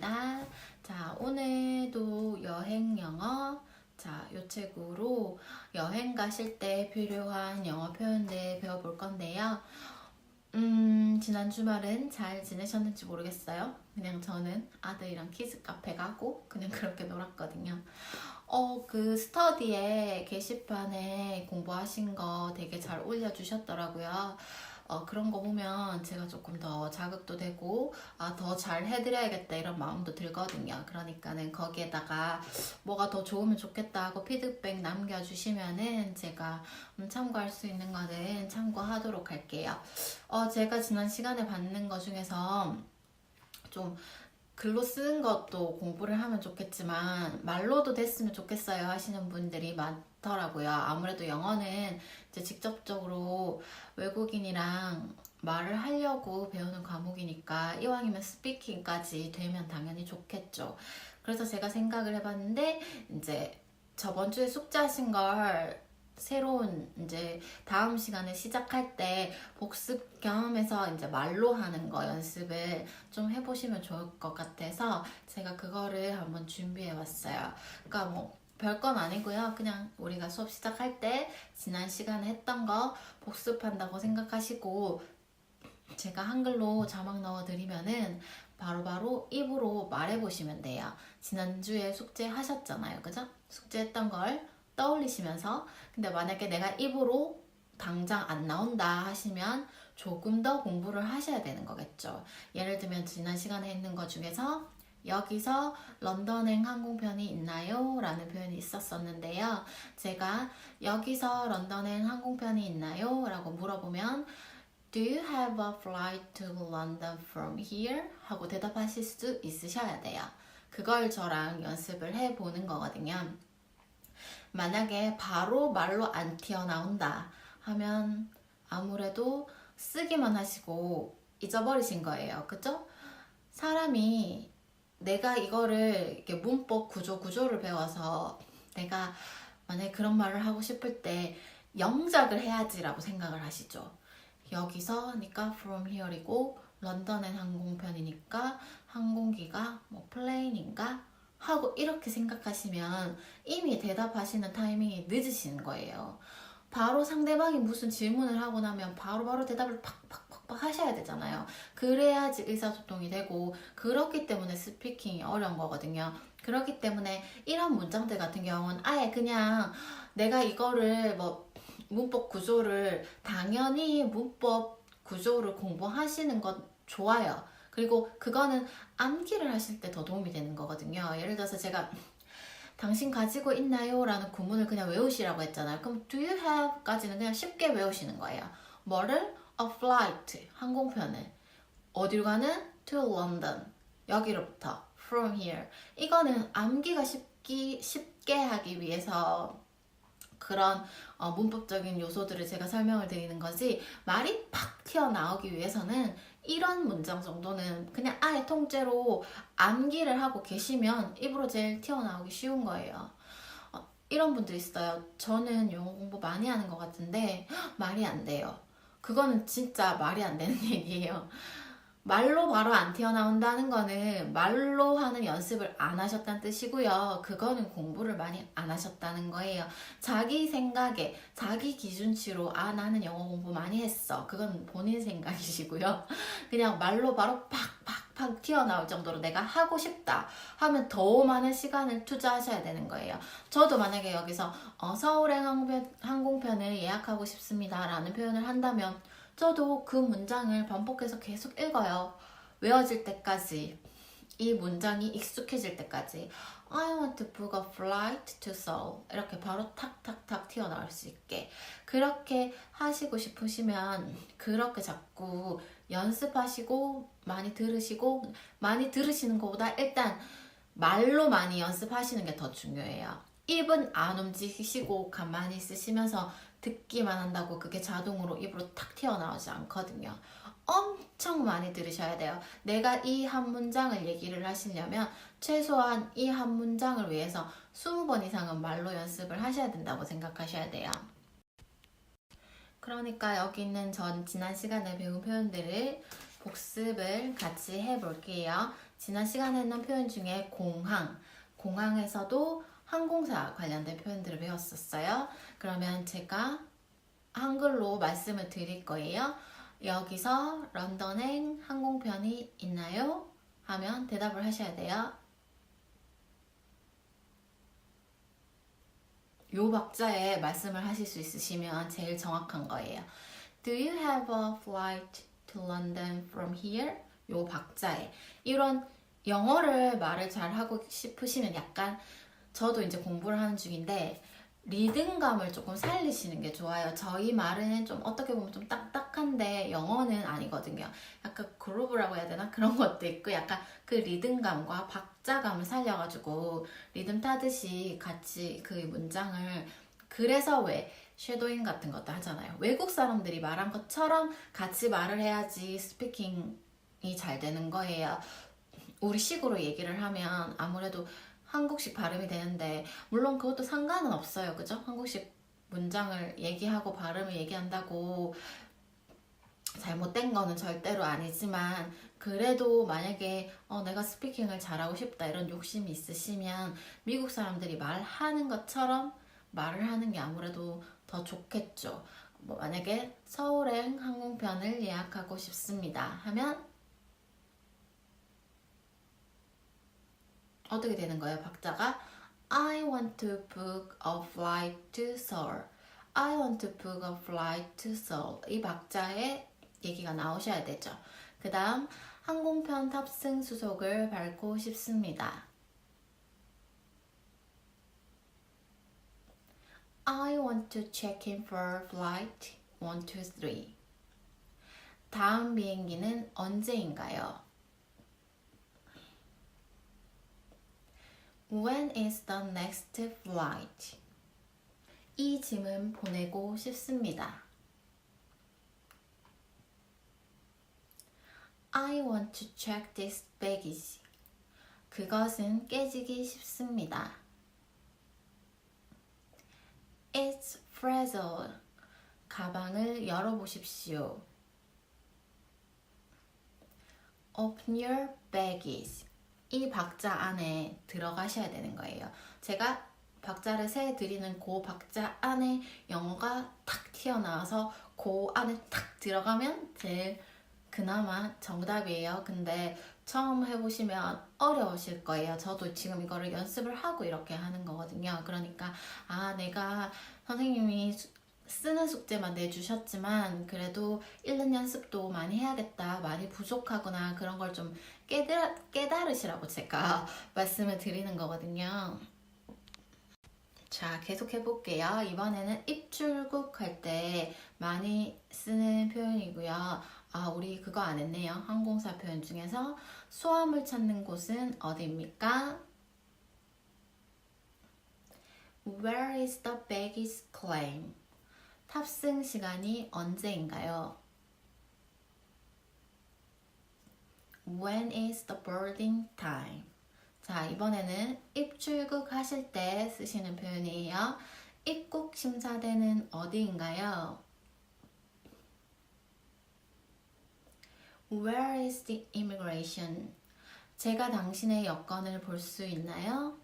반갑습니다. 자, 오늘도 여행 영어. 자, 이 책으로 여행 가실 때 필요한 영어 표현들 배워볼 건데요. 지난 주말은 잘 지내셨는지 모르겠어요. 그냥 저는 아들이랑 키즈 카페 가고 그냥 그렇게 놀았거든요. 그 스터디에 게시판에 공부하신 거 되게 잘 올려주셨더라고요. 그런 거 보면 제가 조금 더 자극도 되고 더 잘 해드려야겠다 이런 마음도 들거든요. 그러니까는 거기에다가 뭐가 더 좋으면 좋겠다 하고 피드백 남겨주시면은 제가 참고할 수 있는 거는 참고하도록 할게요. 제가 지난 시간에 받는 거 중에서 좀 글로 쓰는 것도 공부를 하면 좋겠지만 말로도 됐으면 좋겠어요 하시는 분들이 많더라고요. 아무래도 영어는 이제 직접적으로 외국인이랑 말을 하려고 배우는 과목이니까 이왕이면 스피킹까지 되면 당연히 좋겠죠. 그래서 제가 생각을 해봤는데 이제 저번 주에 숙제하신 걸 새로운 이제 다음 시간에 시작할 때 복습 경험해서 이제 말로 하는 거 연습을 좀 해보시면 좋을 것 같아서 제가 그거를 한번 준비해 왔어요. 그러니까 뭐 별건 아니고요. 그냥 우리가 수업 시작할 때 지난 시간에 했던 거 복습한다고 생각하시고 제가 한글로 자막 넣어드리면은 바로바로 입으로 말해보시면 돼요. 지난주에 숙제 하셨잖아요. 그죠? 숙제했던 걸 떠올리시면서 근데 만약에 내가 입으로 당장 안 나온다 하시면 조금 더 공부를 하셔야 되는 거겠죠. 예를 들면 지난 시간에 했는 것 중에서 여기서 런던행 항공편이 있나요? 라는 표현이 있었었는데요. 제가 여기서 런던행 항공편이 있나요? 라고 물어보면 Do you have a flight to London from here? 하고 대답하실 수 있으셔야 돼요. 그걸 저랑 연습을 해보는 거거든요. 만약에 바로 말로 안 튀어나온다 하면 아무래도 쓰기만 하시고 잊어버리신 거예요. 그죠? 사람이 내가 이거를 이렇게 문법 구조를 배워서 내가 만약에 그런 말을 하고 싶을 때 영작을 해야지라고 생각을 하시죠. 여기서 하니까 from here이고 런던엔 항공편이니까 항공기가 뭐 플레인인가 하고 이렇게 생각하시면 이미 대답하시는 타이밍이 늦으시는 거예요. 바로 상대방이 무슨 질문을 하고 나면 바로바로 대답을 팍팍팍팍 하셔야 되잖아요. 그래야지 의사소통이 되고 그렇기 때문에 스피킹이 어려운 거거든요. 그렇기 때문에 이런 문장들 같은 경우는 아예 그냥 내가 이거를 뭐 문법 구조를 당연히 문법 구조를 공부하시는 건 좋아요. 그리고 그거는 암기를 하실 때 더 도움이 되는 거거든요. 예를 들어서 제가 당신 가지고 있나요? 라는 구문을 그냥 외우시라고 했잖아요. 그럼 do you have 까지는 그냥 쉽게 외우시는 거예요. 뭐를? a flight, 항공편을. 어디로 가는? to London, 여기로부터 from here. 이거는 암기가 쉽게 하기 위해서 그런 문법적인 요소들을 제가 설명을 드리는 거지 말이 팍 튀어나오기 위해서는 이런 문장 정도는 그냥 아예 통째로 암기를 하고 계시면 입으로 제일 튀어나오기 쉬운 거예요. 이런 분들 있어요. 저는 영어 공부 많이 하는 것 같은데 말이 안 돼요. 그거는 진짜 말이 안 되는 얘기예요. 말로 바로 안 튀어나온다는 거는 말로 하는 연습을 안 하셨다는 뜻이고요. 그거는 공부를 많이 안 하셨다는 거예요. 자기 생각에, 자기 기준치로 나는 영어 공부 많이 했어. 그건 본인 생각이시고요. 그냥 말로 바로 팍팍팍 튀어나올 정도로 내가 하고 싶다 하면 더 많은 시간을 투자하셔야 되는 거예요. 저도 만약에 여기서 서울행 항공편을 예약하고 싶습니다 라는 표현을 한다면 저도 그 문장을 반복해서 계속 읽어요. 외워질 때까지, 이 문장이 익숙해질 때까지. I want to book a flight to Seoul. 이렇게 바로 탁탁탁 튀어나올 수 있게. 그렇게 하시고 싶으시면 그렇게 자꾸 연습하시고 많이 들으시고 많이 들으시는 것보다 일단 말로 많이 연습하시는 게 더 중요해요. 입은 안 움직이시고 가만히 있으시면서 듣기만 한다고 그게 자동으로 입으로 탁 튀어나오지 않거든요. 엄청 많이 들으셔야 돼요. 내가 이 한 문장을 얘기를 하시려면 최소한 이 한 문장을 위해서 20번 이상은 말로 연습을 하셔야 된다고 생각하셔야 돼요. 그러니까 여기 있는 전 지난 시간에 배운 표현들을 복습을 같이 해볼게요. 지난 시간에 했던 표현 중에 공항에서도 항공사 관련된 표현들을 배웠었어요. 그러면 제가 한글로 말씀을 드릴 거예요. 여기서 런던행 항공편이 있나요? 하면 대답을 하셔야 돼요. 요 박자에 말씀을 하실 수 있으시면 제일 정확한 거예요. Do you have a flight to London from here? 요 박자에. 이런 영어를 말을 잘 하고 싶으시면 약간 저도 이제 공부를 하는 중인데 리듬감을 조금 살리시는 게 좋아요. 저희 말은 좀 어떻게 보면 좀 딱딱한데 영어는 아니거든요. 약간 그루브라고 해야 되나? 그런 것도 있고 약간 그 리듬감과 박자감을 살려가지고 리듬 타듯이 같이 그 문장을 그래서 왜 쉐도잉 같은 것도 하잖아요. 외국 사람들이 말한 것처럼 같이 말을 해야지 스피킹이 잘 되는 거예요. 우리 식으로 얘기를 하면 아무래도 한국식 발음이 되는데 물론 그것도 상관은 없어요. 그죠? 한국식 문장을 얘기하고 발음을 얘기한다고 잘못된 거는 절대로 아니지만 그래도 만약에 내가 스피킹을 잘하고 싶다 이런 욕심이 있으시면 미국 사람들이 말하는 것처럼 말을 하는 게 아무래도 더 좋겠죠. 뭐 만약에 서울행 항공편을 예약하고 싶습니다 하면 어떻게 되는 거예요? 박자가 I want to book a flight to Seoul. I want to book a flight to Seoul. 이 박자에 얘기가 나오셔야 되죠. 그 다음 항공편 탑승 수속을 밟고 싶습니다. I want to check in for flight 123. 다음 비행기는 언제인가요? When is the next flight? 이 짐은 보내고 싶습니다. I want to check this baggage. 그것은 깨지기 쉽습니다. It's fragile. 가방을 열어보십시오. Open your baggage. 이 박자 안에 들어가셔야 되는 거예요. 제가 박자를 세 드리는 그 박자 안에 영어가 탁 튀어나와서 그 안에 탁 들어가면 제일 그나마 정답이에요. 근데 처음 해보시면 어려우실 거예요. 저도 지금 이거를 연습을 하고 이렇게 하는 거거든요. 그러니까 내가 선생님이 쓰는 숙제만 내주셨지만 그래도 읽는 연습도 많이 해야겠다, 많이 부족하구나 그런 걸 좀 깨달으시라고 제가 말씀을 드리는 거거든요. 자, 계속 해볼게요. 이번에는 입출국 할 때 많이 쓰는 표현이고요. 우리 그거 안 했네요. 항공사 표현 중에서 수화물 찾는 곳은 어디입니까? Where is the baggage claim? 탑승 시간이 언제인가요? When is the boarding time? 자, 이번에는 입출국 하실 때 쓰시는 표현이에요. 입국 심사대는 어디인가요? Where is the immigration? 제가 당신의 여권을 볼 수 있나요?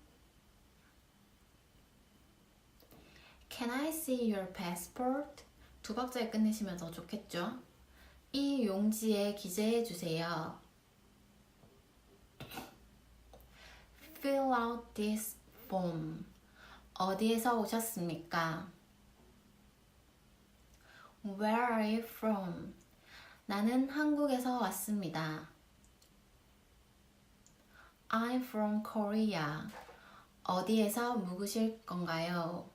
Can I see your passport? 두 박자에 끝내시면 더 좋겠죠? 이 용지에 기재해 주세요. Fill out this form. 어디에서 오셨습니까? Where are you from? 나는 한국에서 왔습니다. I'm from Korea. 어디에서 묵으실 건가요?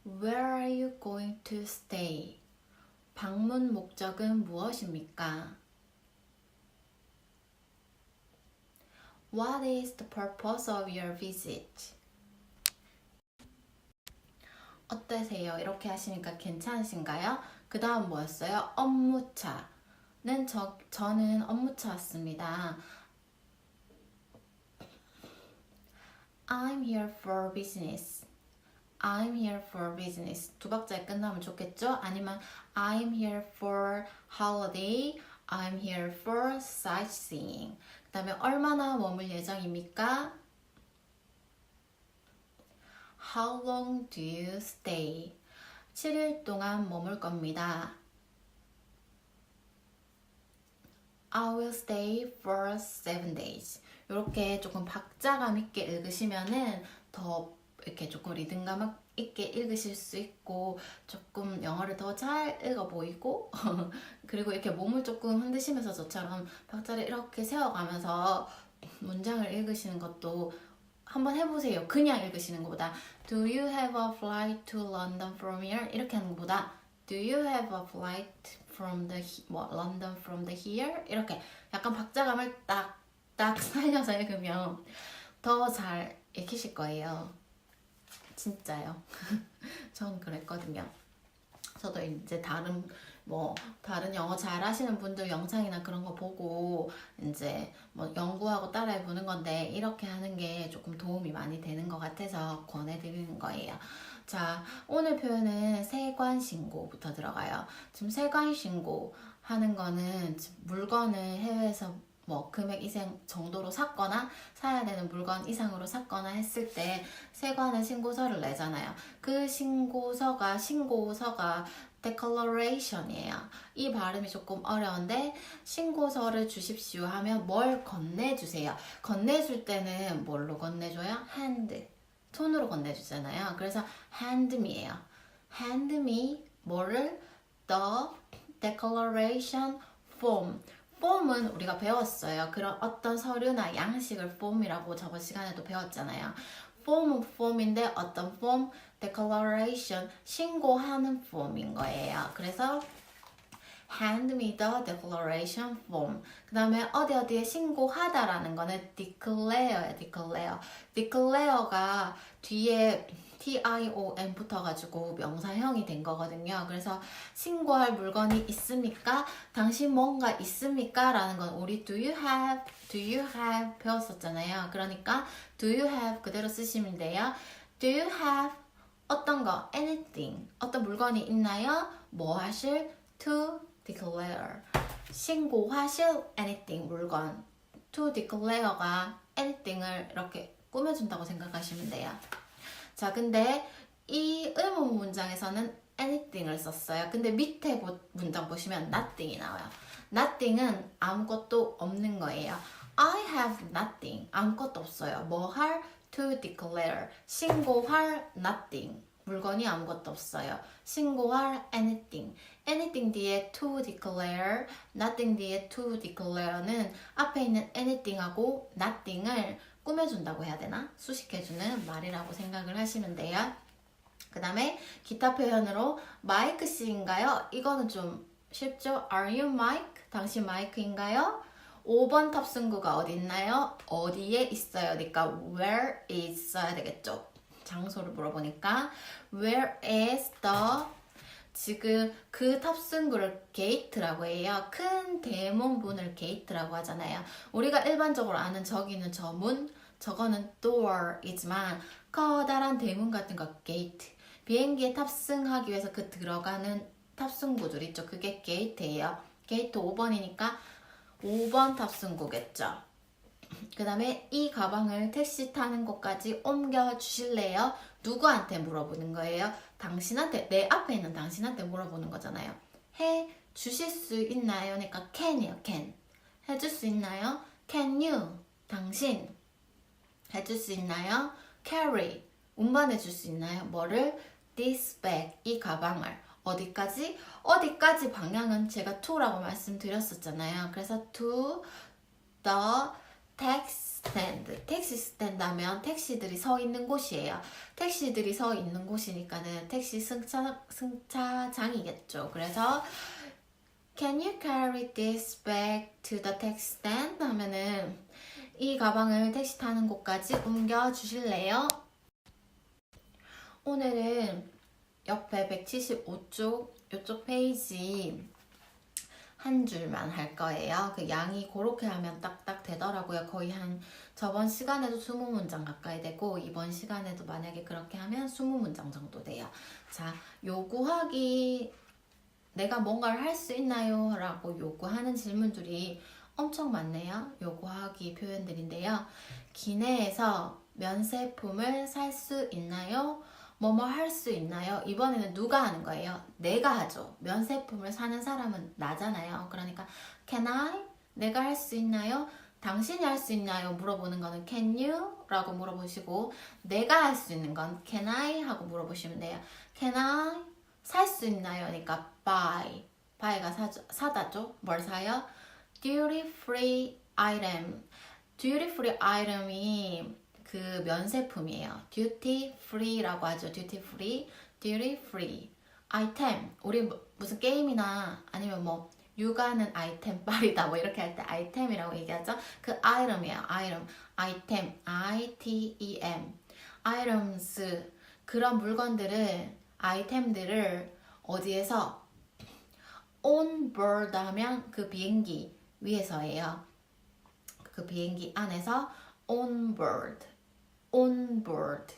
Where are you going to stay? 방문 목적은 무엇입니까? What is the purpose of your visit? 어떠세요? 이렇게 하시니까 괜찮으신가요? 그 다음 뭐였어요? 업무차는 저는 업무차 왔습니다. I'm here for business. I'm here for business. 두 박자에 끝나면 좋겠죠? 아니면 I'm here for holiday. I'm here for sightseeing. 그 다음에 얼마나 머물 예정입니까? How long do you stay? 7일 동안 머물 겁니다. I will stay for 7 days. 이렇게 조금 박자감 있게 읽으시면은 더 이렇게 조금 리듬감 있게 읽으실 수 있고 조금 영어를 더 잘 읽어 보이고 그리고 이렇게 몸을 조금 흔드시면서 저처럼 박자를 이렇게 세워가면서 문장을 읽으시는 것도 한번 해보세요. 그냥 읽으시는 것보다 Do you have a flight to London from here? 이렇게 하는 것보다 Do you have a flight from the London from the here? 이렇게 약간 박자감을 딱 살려서 읽으면 더 잘 읽히실 거예요. 진짜요. 전 그랬거든요. 저도 이제 다른 영어 잘 하시는 분들 영상이나 그런 거 보고 이제 연구하고 따라해 보는 건데 이렇게 하는 게 조금 도움이 많이 되는 것 같아서 권해드리는 거예요. 자, 오늘 표현은 세관신고부터 들어가요. 지금 세관신고 하는 거는 물건을 해외에서 금액 이상 정도로 샀거나 사야 되는 물건 이상으로 샀거나 했을 때 세관에 신고서를 내잖아요. 그 신고서가 declaration이에요. 이 발음이 조금 어려운데 신고서를 주십시오 하면 뭘 건네주세요. 건네줄 때는 뭘로 건네줘요? hand. 손으로 건네주잖아요. 그래서 hand me예요. hand me 뭐를? the declaration form. 폼은 우리가 배웠어요. 그런 어떤 서류나 양식을 폼이라고 저번 시간에도 배웠잖아요. 폼은 폼인데 어떤 폼? declaration, 신고하는 폼인 거예요. 그래서 hand me the declaration form. 그 다음에 어디에 신고하다라는 거는 declare예요. declare가 뒤에 TION 붙어가지고 명사형이 된 거거든요. 그래서 신고할 물건이 있습니까? 당신 뭔가 있습니까? 라는 건 우리 do you have 배웠었잖아요. 그러니까 do you have 그대로 쓰시면 돼요. do you have 어떤 거? anything. 어떤 물건이 있나요? 뭐 하실? to declare. 신고하실 anything 물건. to declare가 anything을 이렇게 꾸며준다고 생각하시면 돼요. 자, 근데 이 의문 문장에서는 anything을 썼어요. 근데 밑에 문장 보시면 nothing이 나와요. nothing은 아무것도 없는 거예요. I have nothing. 아무것도 없어요. 뭐 할? to declare. 신고할 nothing. 물건이 아무것도 없어요. 신고할 anything. anything 뒤에 to declare, nothing 뒤에 to declare는 앞에 있는 anything하고 nothing을 꾸며준다고 해야 되나? 수식해주는 말이라고 생각을 하시면 돼요. 그 다음에 기타 표현으로 마이크 씨인가요? 이거는 좀 쉽죠? Are you Mike? 당신 마이크인가요? 5번 탑승구가 어디 있나요? 어디에 있어요? 그러니까 where is 써야 되겠죠? 장소를 물어보니까 where is the 지금 그 탑승구를 게이트라고 해요. 큰 대문문을 게이트라고 하잖아요. 우리가 일반적으로 아는 저기는 저 문, 저거는 door이지만 커다란 대문 같은 거 게이트. 비행기에 탑승하기 위해서 그 들어가는 탑승구들 있죠. 그게 게이트예요. 게이트 5번이니까 5번 탑승구겠죠. 그 다음에 이 가방을 택시 타는 곳까지 옮겨 주실래요? 누구한테 물어보는 거예요? 당신한테, 내 앞에 있는 당신한테 물어보는 거잖아요. 해 주실 수 있나요? 그러니까 can이요, can. 해줄 수 있나요? Can you? 당신. 해줄 수 있나요? Carry. 운반해 줄 수 있나요? 뭐를? This bag. 이 가방을. 어디까지? 어디까지 방향은 제가 to라고 말씀드렸었잖아요. 그래서 to the 택시 스탠드. 택시 스탠드 하면 택시들이 서 있는 곳이에요. 택시들이 서 있는 곳이니까는 택시 승차장이겠죠. 그래서 Can you carry this bag to the taxi stand? 하면은 이 가방을 택시 타는 곳까지 옮겨 주실래요? 오늘은 옆에 175쪽 이쪽 페이지 한 줄만 할 거예요. 그 양이 그렇게 하면 딱딱 되더라고요. 거의 한 저번 시간에도 20문장 가까이 되고 이번 시간에도 만약에 그렇게 하면 20문장 정도 돼요. 자, 요구하기 내가 뭔가를 할 수 있나요? 라고 요구하는 질문들이 엄청 많네요. 요구하기 표현들인데요. 기내에서 면세품을 살 수 있나요? 뭐뭐 할 수 있나요? 이번에는 누가 하는 거예요? 내가 하죠. 면세품을 사는 사람은 나잖아요. 그러니까 can I? 내가 할 수 있나요? 당신이 할 수 있나요? 물어보는 거는 can you? 라고 물어보시고 내가 할 수 있는 건 can I? 하고 물어보시면 돼요. can I? 살 수 있나요? 그러니까 buy. buy가 사다죠. 뭘 사요? duty free item. duty free item이 그 면세품이에요. duty free라고 하죠. duty free, duty free. item. 우리 무슨 게임이나 아니면 뭐 육아는 아이템 빨이다 뭐 이렇게 할 때 아이템이라고 얘기하죠. 그 item이에요. item. item. I-T-E-M. items. 그런 물건들을 아이템들을 어디에서 on board 하면 그 비행기 위에서예요. 그 비행기 안에서 on board. on board.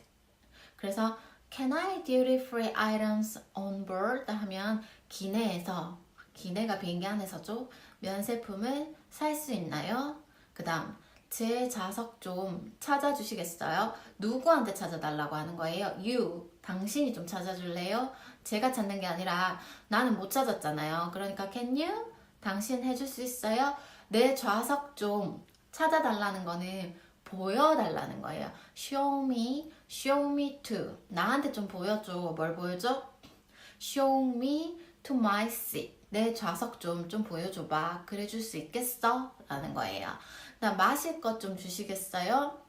그래서 can I duty free items on board 하면 기내에서 기내가 비행기 안에서죠. 면세품을 살 수 있나요? 그 다음 제 좌석 좀 찾아주시겠어요? 누구한테 찾아달라고 하는 거예요? You, 당신이 좀 찾아줄래요? 제가 찾는 게 아니라 나는 못 찾았잖아요. 그러니까 can you? 당신 해줄 수 있어요? 내 좌석 좀 찾아달라는 거는 보여달라는 거예요. show me to. 나한테 좀 보여줘. 뭘 보여줘? show me to my seat. 내 좌석 좀 보여줘봐. 그래줄 수 있겠어? 라는 거예요. 그다음 마실 것 좀 주시겠어요?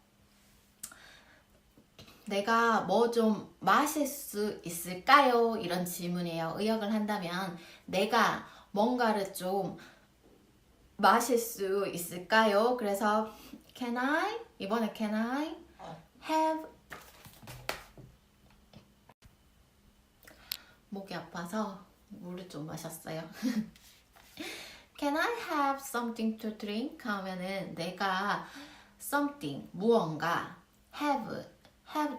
내가 뭐 좀 마실 수 있을까요? 이런 질문이에요. 의역을 한다면 내가 뭔가를 좀 마실 수 있을까요? 그래서 can I? 이번에 can I have 목이 아파서 물을 좀 마셨어요. Can I have something to drink? 하면은 내가 something, 무언가 have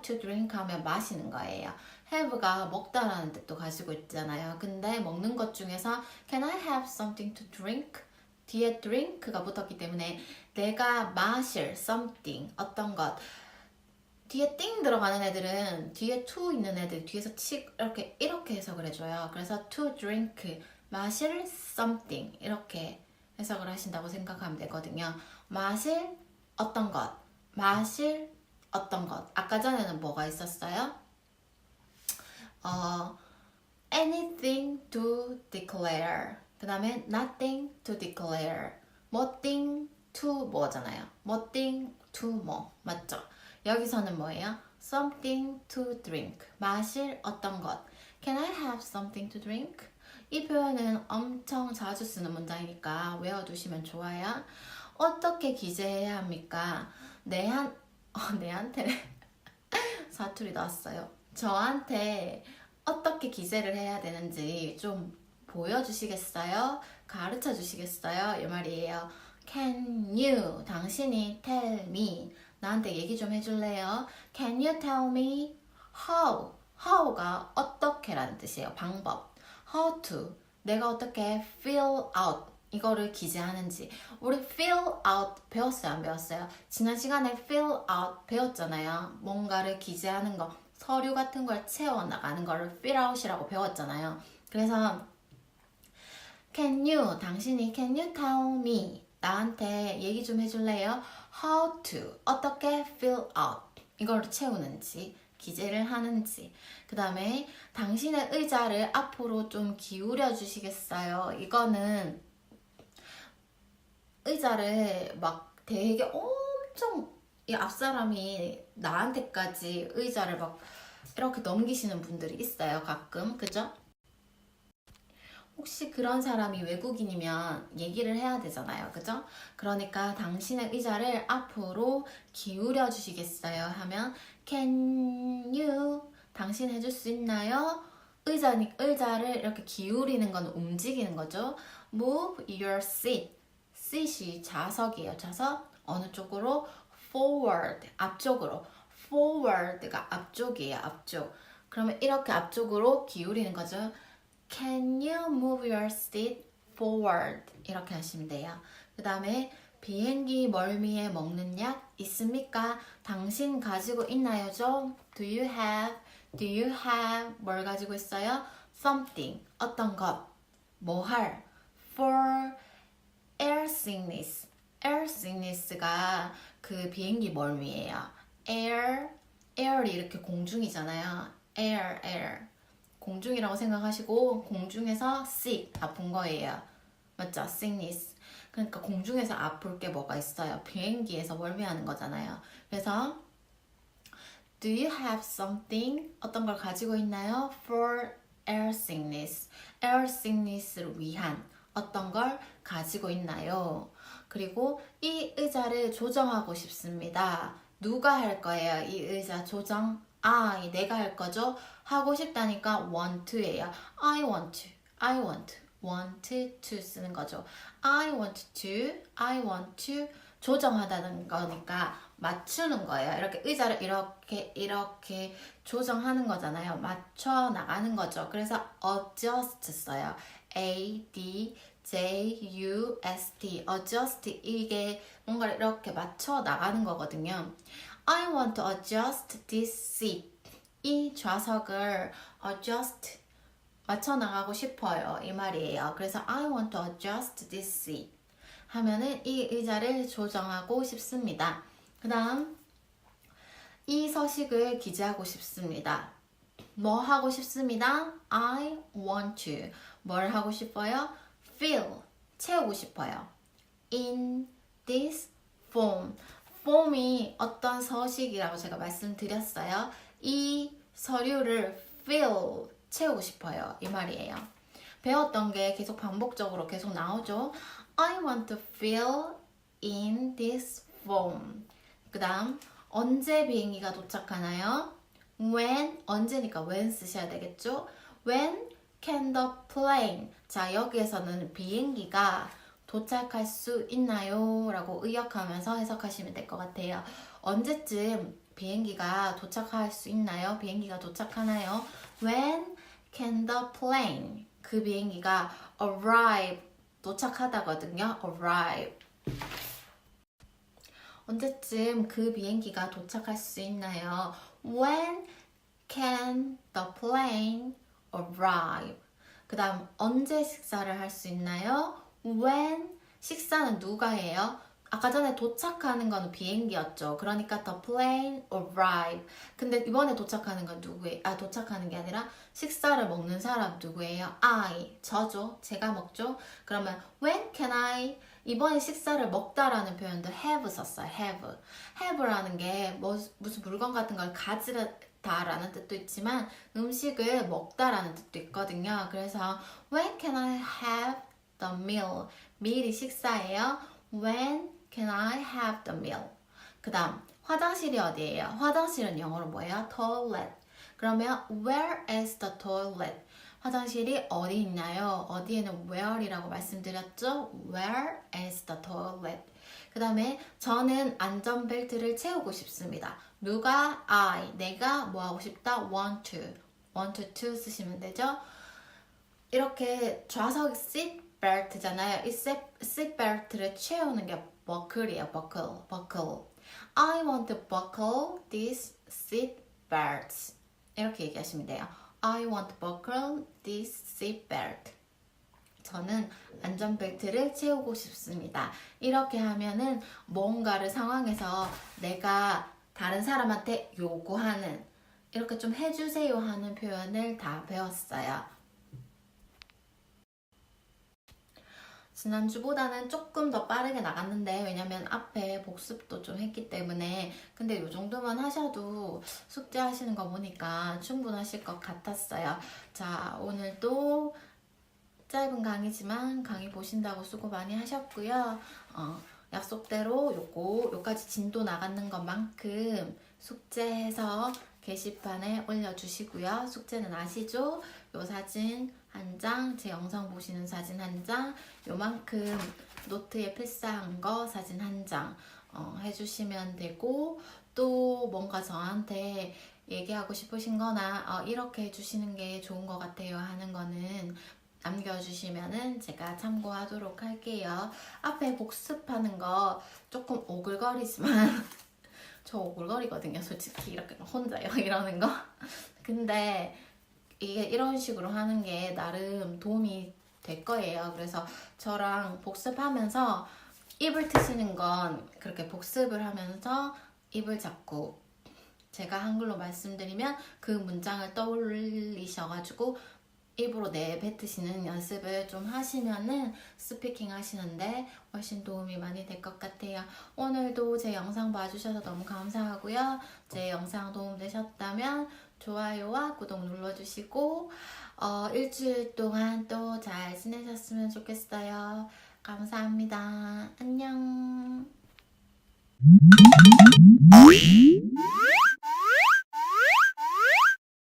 to drink 하면 마시는 거예요. have가 먹다라는 뜻도 가지고 있잖아요. 근데 먹는 것 중에서 can I have something to drink? 뒤에 drink가 붙었기 때문에 내가 마실 something, 어떤 것 뒤에 띵 들어가는 애들은 뒤에 to 있는 애들 뒤에서 이렇게 해석을 해줘요. 그래서 to drink 마실 something 이렇게 해석을 하신다고 생각하면 되거든요. 마실 어떤 것, 마실 어떤 것. 아까 전에는 뭐가 있었어요? anything to declare. 그 다음에 nothing to declare. 뭐thing to 뭐잖아요. 뭐thing to 뭐. 맞죠? 여기서는 뭐예요? something to drink. 마실 어떤 것. Can I have something to drink? 이 표현은 엄청 자주 쓰는 문장이니까 외워두시면 좋아요. 어떻게 기재해야 합니까? 내한테 사투리 나왔어요. 저한테 어떻게 기재를 해야 되는지 좀 보여주시겠어요? 가르쳐 주시겠어요? 이 말이에요. Can you? 당신이 tell me. 나한테 얘기 좀 해줄래요? Can you tell me how? how가 어떻게라는 뜻이에요. 방법. how to. 내가 어떻게 fill out. 이거를 기재하는지. 우리 fill out 배웠어요? 안 배웠어요? 지난 시간에 fill out 배웠잖아요. 뭔가를 기재하는 거. 서류 같은 걸 채워나가는 거를 fill out이라고 배웠잖아요. 그래서 can you, 당신이 can you tell me, 나한테 얘기 좀 해줄래요? how to, 어떻게 fill out, 이걸 채우는지, 기재를 하는지. 그 다음에 당신의 의자를 앞으로 좀 기울여 주시겠어요? 이거는 의자를 막 되게 엄청 이 앞사람이 나한테까지 의자를 막 이렇게 넘기시는 분들이 있어요. 가끔. 그죠? 혹시 그런 사람이 외국인이면 얘기를 해야 되잖아요. 그죠? 그러니까 당신의 의자를 앞으로 기울여 주시겠어요? 하면 can you? 당신 해줄 수 있나요? 의자를 이렇게 기울이는 건 움직이는 거죠. move your seat. seat이 좌석이에요. 좌석 어느 쪽으로? forward. 앞쪽으로. forward가 앞쪽이에요. 앞쪽. 그러면 이렇게 앞쪽으로 기울이는 거죠. Can you move your seat forward? 이렇게 하시면 돼요. 그 다음에 비행기 멀미에 먹는 약 있습니까? 당신 가지고 있나요? 좀? Do you have? Do you have? 뭘 가지고 있어요? Something. 어떤 것? 뭐 할? For air sickness. air sickness가 그 비행기 멀미예요. air이 이렇게 공중이잖아요. air. 공중이라고 생각하시고 공중에서 sick, 아픈 거예요. 맞죠? sickness. 그러니까 공중에서 아플 게 뭐가 있어요? 비행기에서 멀미하는 거잖아요. 그래서 Do you have something? 어떤 걸 가지고 있나요? For air sickness. air sickness를 위한 어떤 걸 가지고 있나요? 그리고 이 의자를 조정하고 싶습니다. 누가 할 거예요? 이 의자 조정? 내가 할 거죠? 하고 싶다니까 want to예요. I want to 쓰는 거죠. I want to 조정하다는 거니까 맞추는 거예요. 이렇게 의자를 이렇게 조정하는 거잖아요. 맞춰 나가는 거죠. 그래서 adjust 써요. ADJUST adjust 이게 뭔가를 이렇게 맞춰 나가는 거거든요. I want to adjust this seat. 이 좌석을 adjust 맞춰 나가고 싶어요. 이 말이에요. 그래서 I want to adjust this seat. 하면은 이 의자를 조정하고 싶습니다. 그 다음 이 서식을 기재하고 싶습니다. 뭐 하고 싶습니다? I want to. 뭘 하고 싶어요? fill. 채우고 싶어요. in this form. form이 어떤 서식이라고 제가 말씀드렸어요. 이 서류를 fill. 채우고 싶어요. 이 말이에요. 배웠던 게 계속 반복적으로 계속 나오죠. I want to fill in this form. 그 다음 언제 비행기가 도착하나요? When, 언제니까 when 쓰셔야 되겠죠? When can the plane? 자, 여기에서는 비행기가 도착할 수 있나요? 라고 의역하면서 해석하시면 될 것 같아요. 언제쯤 비행기가 도착할 수 있나요? 비행기가 도착하나요? When can the plane? 그 비행기가 arrive, 도착하다거든요. arrive. 언제쯤 그 비행기가 도착할 수 있나요? When can the plane arrive? 그 다음 언제 식사를 할 수 있나요? When 식사는 누가 해요? 아까 전에 도착하는 건 비행기였죠. 그러니까 the plane arrive. 근데 이번에 도착하는 건 누구예요? 도착하는 게 아니라 식사를 먹는 사람 누구예요? 저죠. 제가 먹죠. 그러면 when can I? 이번에 식사를 먹다라는 표현도 have 썼어요. have라는 게 무슨 물건 같은 걸 가지다라는 뜻도 있지만 음식을 먹다라는 뜻도 있거든요. 그래서 when can I have the meal? meal이 식사예요. When can I have the meal? 그 다음 화장실이 어디예요? 화장실은 영어로 뭐예요? toilet. 그러면 where is the toilet? 화장실이 어디 있나요? 어디에는 where이라고 말씀드렸죠? Where is the toilet? 그 다음에 저는 안전벨트를 채우고 싶습니다. 누가? 내가 뭐 하고 싶다? want to 쓰시면 되죠? 이렇게 좌석 seat belt잖아요. 이 seat belt를 채우는 게 buckle이에요. buckle. I want to buckle these seat belts. 이렇게 얘기하시면 돼요. I want to buckle this seat belt. 저는 안전벨트를 채우고 싶습니다. 이렇게 하면은 뭔가를 상황에서 내가 다른 사람한테 요구하는 이렇게 좀 해주세요 하는 표현을 다 배웠어요. 지난주보다는 조금 더 빠르게 나갔는데 왜냐면 앞에 복습도 좀 했기 때문에 근데 이 정도만 하셔도 숙제 하시는 거 보니까 충분하실 것 같았어요. 자, 오늘도 짧은 강의지만 강의 보신다고 수고 많이 하셨고요. 약속대로 요까지 진도 나가는 것만큼 숙제해서 게시판에 올려주시고요. 숙제는 아시죠? 요 사진 한 장, 제 영상 보시는 사진 한 장, 요만큼 노트에 필사한 거 사진 한 장 해주시면 되고 또 뭔가 저한테 얘기하고 싶으신 거나 이렇게 해주시는 게 좋은 것 같아요 하는 거는 남겨주시면은 제가 참고하도록 할게요. 앞에 복습하는 거 조금 오글거리지만 저 오글거리거든요 솔직히 이렇게 혼자요 이러는 거. 근데 이게 이런 식으로 하는 게 나름 도움이 될 거예요. 그래서 저랑 복습하면서 입을 트시는 건 그렇게 복습을 하면서 입을 잡고 제가 한글로 말씀드리면 그 문장을 떠올리셔가지고 입으로 내뱉으시는 연습을 좀 하시면은 스피킹 하시는데 훨씬 도움이 많이 될 것 같아요. 오늘도 제 영상 봐주셔서 너무 감사하고요. 제 영상 도움되셨다면 좋아요와 구독 눌러주시고 일주일 동안 또 잘 지내셨으면 좋겠어요. 감사합니다. 안녕.